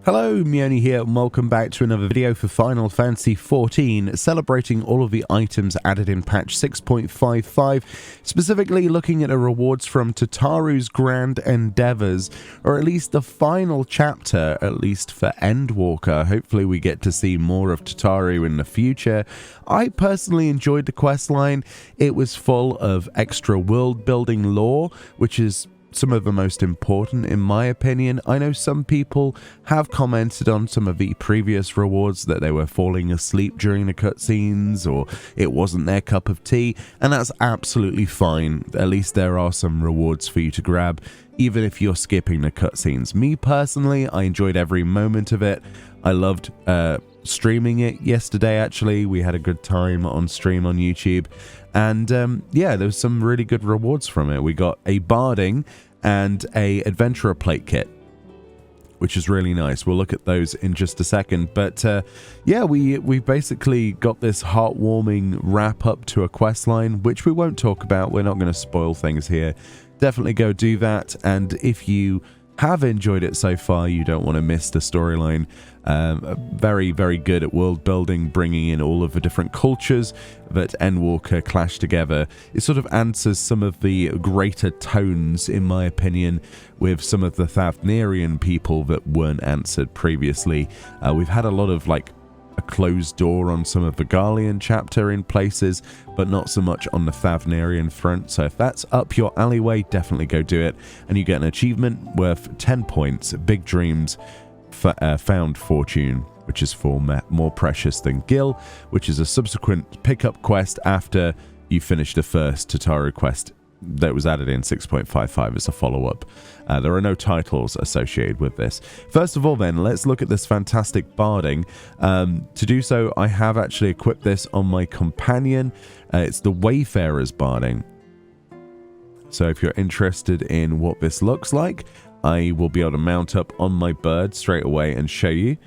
Hello, Meoni here, and welcome back to another video for Final Fantasy XIV, celebrating all of the items added in patch 6.55, specifically looking at the rewards from Tataru's Grand Endeavors, or at least the final chapter, at least for Endwalker. Hopefully we get to see more of Tataru in the future. I personally enjoyed the questline. It was full of extra world-building lore, which is some of the most important in my opinion. I know some people have commented on some of the previous rewards that they were falling asleep during the cutscenes or it wasn't their cup of tea, and that's absolutely fine. At least there are some rewards for you to grab even if you're skipping the cutscenes. Me personally, I enjoyed every moment of it. I loved streaming it yesterday. Actually, we had a good time on stream on YouTube, and yeah, there was some really good rewards from it. We got a barding and a adventurer plate kit, which is really nice. We'll look at those in just a second, but yeah, we basically got this heartwarming wrap up to a quest line, which we won't talk about. We're not going to spoil things here. Definitely go do that, and if you have enjoyed it so far, you don't want to miss the storyline. Very, very good at world building, bringing in all of the different cultures that Endwalker clash together. It sort of answers some of the greater tones, in my opinion, with some of the Thavnerian people that weren't answered previously. We've had a lot of like a closed door on some of the Garlean chapter in places, but not so much on the Thavnerian front. So if that's up your alleyway, definitely go do it. And you get an achievement worth 10 points, Big Dreams, Found Fortune, which is for More Precious Than Gil, which is a subsequent pickup quest after you finish the first Tataru quest that was added in 6.55 as a follow-up. There are no titles associated with this. First of all then, let's look at this fantastic barding. To do so, I have actually equipped this on my companion. It's the Wayfarer's barding. So if you're interested in what this looks like, I will be able to mount up on my bird straight away and show you.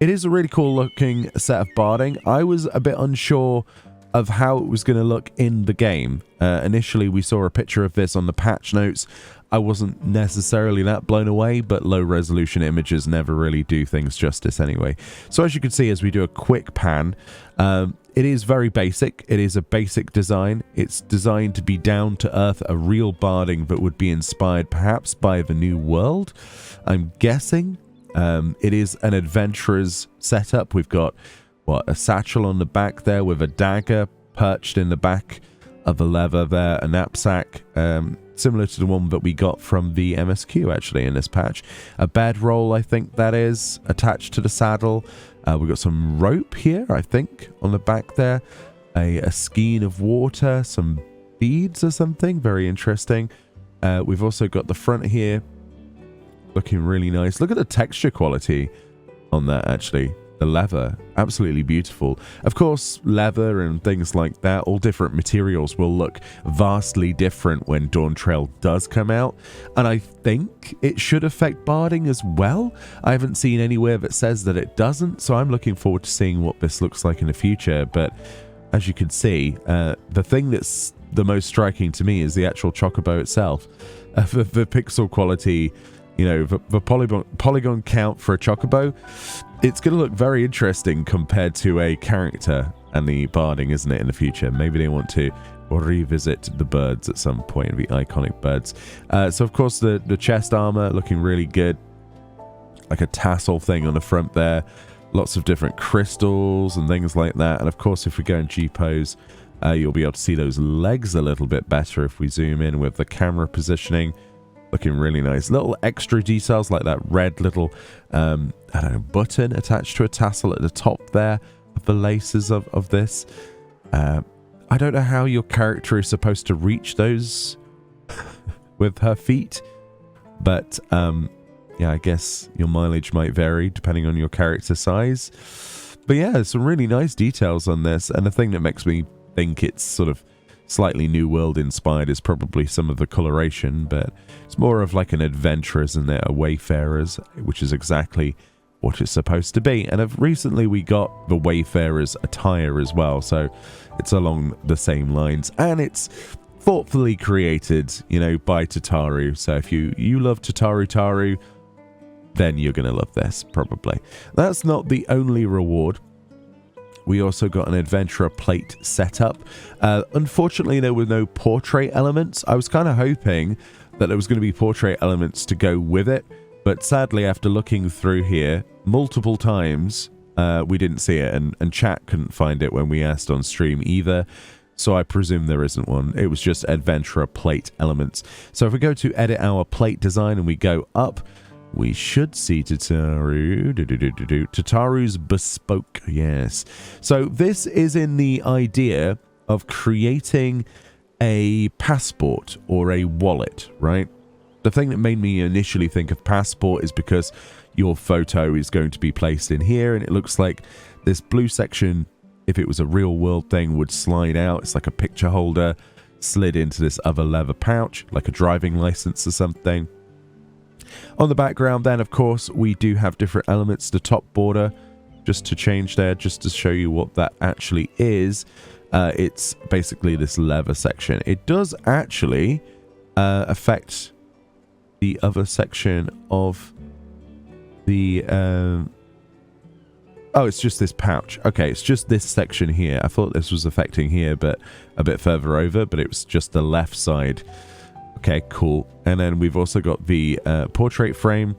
It is a really cool looking set of barding. I was a bit unsure of how it was going to look in the game. Initially, we saw a picture of this on the patch notes. I wasn't necessarily that blown away, but low resolution images never really do things justice anyway. So as you can see, as we do a quick pan, it is very basic. It is a basic design. It's designed to be down to earth, a real barding that would be inspired perhaps by the new world, I'm guessing. It is an adventurer's setup. We've got a satchel on the back there with a dagger perched in the back of a leather there, a knapsack, similar to the one that we got from the MSQ actually in this patch. A bedroll, I think that is, attached to the saddle. We've got some rope here, I think, on the back there. A skein of water, some beads or something, very interesting. We've also got the front here, looking really nice. Look at the texture quality on that actually. The leather, absolutely beautiful. Of course, leather and things like that, all different materials will look vastly different when Dawn Trail does come out. And I think it should affect barding as well. I haven't seen anywhere that says that it doesn't, so I'm looking forward to seeing what this looks like in the future. But as you can see, the thing that's the most striking to me is the actual Chocobo itself. The pixel quality, you know, the polygon count for a Chocobo, it's going to look very interesting compared to a character and the barding, isn't it, in the future? Maybe they want to revisit the birds at some point, the iconic birds. So, of course, the chest armor looking really good. Like a tassel thing on the front there. Lots of different crystals and things like that. And, of course, if we go in G-pose, you'll be able to see those legs a little bit better if we zoom in with the camera positioning. Looking really nice. Little extra details like that red little, I don't know, button attached to a tassel at the top there of the laces of this. I don't know how your character is supposed to reach those with her feet, but yeah, I guess your mileage might vary depending on your character size. But yeah, some really nice details on this, and the thing that makes me think it's sort of slightly New World inspired is probably some of the coloration, but it's more of like an adventurer's and a wayfarer's, which is exactly what it's supposed to be. And recently we got the wayfarer's attire as well, so it's along the same lines, and it's thoughtfully created, you know, by Tataru. So if you love Tataru, then you're going to love this, probably. That's not the only reward. We also got an adventurer plate setup. Unfortunately, there were no portrait elements. I was kind of hoping that there was going to be portrait elements to go with it, but sadly, after looking through here multiple times, we didn't see it, and chat couldn't find it when we asked on stream either. So I presume there isn't one. It was just adventurer plate elements. So if we go to edit our plate design and we go up, we should see Tataru. Tataru's bespoke, yes. So this is in the idea of creating a passport or a wallet, right? The thing that made me initially think of passport is because your photo is going to be placed in here, and it looks like this blue section, if it was a real world thing, would slide out. It's like a picture holder slid into this other leather pouch, like a driving license or something. On the background then, of course, we do have different elements. The top border, just to change there, just to show you what that actually is. It's basically this leather section. It does actually affect the other section of the... Oh, it's just this pouch. Okay, it's just this section here. I thought this was affecting here, but a bit further over, but it was just the left side. Okay, cool. And then we've also got the portrait frame,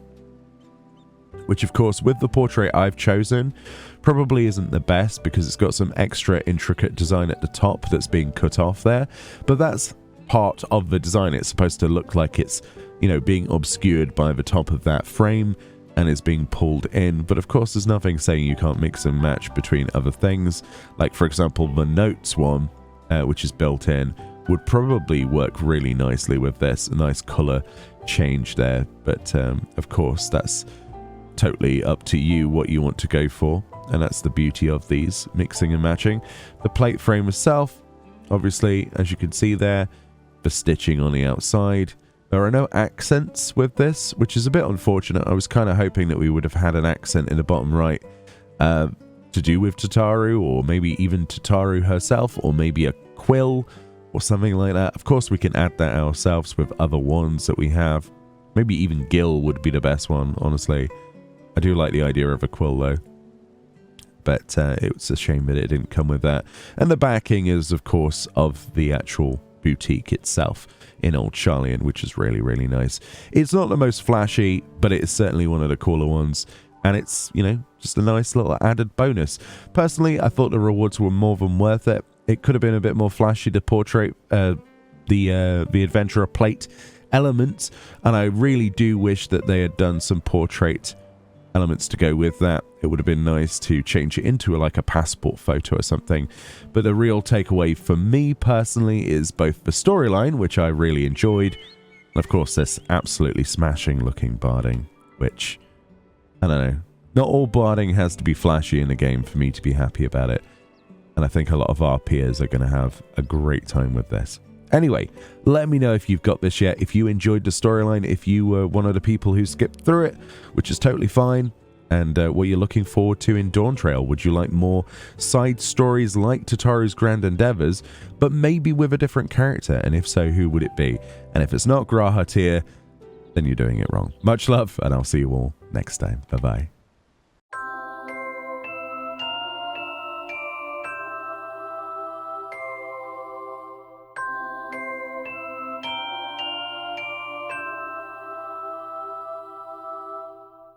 which of course, with the portrait I've chosen, probably isn't the best because it's got some extra intricate design at the top that's being cut off there. But that's part of the design. It's supposed to look like it's, you know, being obscured by the top of that frame and is being pulled in. But of course, there's nothing saying you can't mix and match between other things. Like, for example, the notes one, which is built in, would probably work really nicely with this. A nice color change there. But of course, that's totally up to you what you want to go for. And that's the beauty of these, mixing and matching. The plate frame itself, obviously, as you can see there, the stitching on the outside. There are no accents with this, which is a bit unfortunate. I was kind of hoping that we would have had an accent in the bottom right to do with Tataru, or maybe even Tataru herself, or maybe a quill or something like that. Of course, we can add that ourselves with other ones that we have. Maybe even Gil would be the best one, honestly. I do like the idea of a quill, though. But it's a shame that it didn't come with that. And the backing is, of course, of the actual boutique itself in Old Charlian, which is really, really nice. It's not the most flashy, but it is certainly one of the cooler ones. And it's, you know, just a nice little added bonus. Personally, I thought the rewards were more than worth it. It could have been a bit more flashy to portray the adventurer plate elements. And I really do wish that they had done some portrait elements to go with that. It would have been nice to change it into like a passport photo or something. But the real takeaway for me personally is both the storyline, which I really enjoyed, and of course this absolutely smashing looking barding, which, I don't know, not all barding has to be flashy in the game for me to be happy about it. And I think a lot of our peers are going to have a great time with this. Anyway, let me know if you've got this yet, if you enjoyed the storyline, if you were one of the people who skipped through it, which is totally fine, and what you're looking forward to in Dawn Trail. Would you like more side stories like Tataru's Grand Endeavors, but maybe with a different character? And if so, who would it be? And if it's not Graha Tyr, then you're doing it wrong. Much love, and I'll see you all next time. Bye-bye.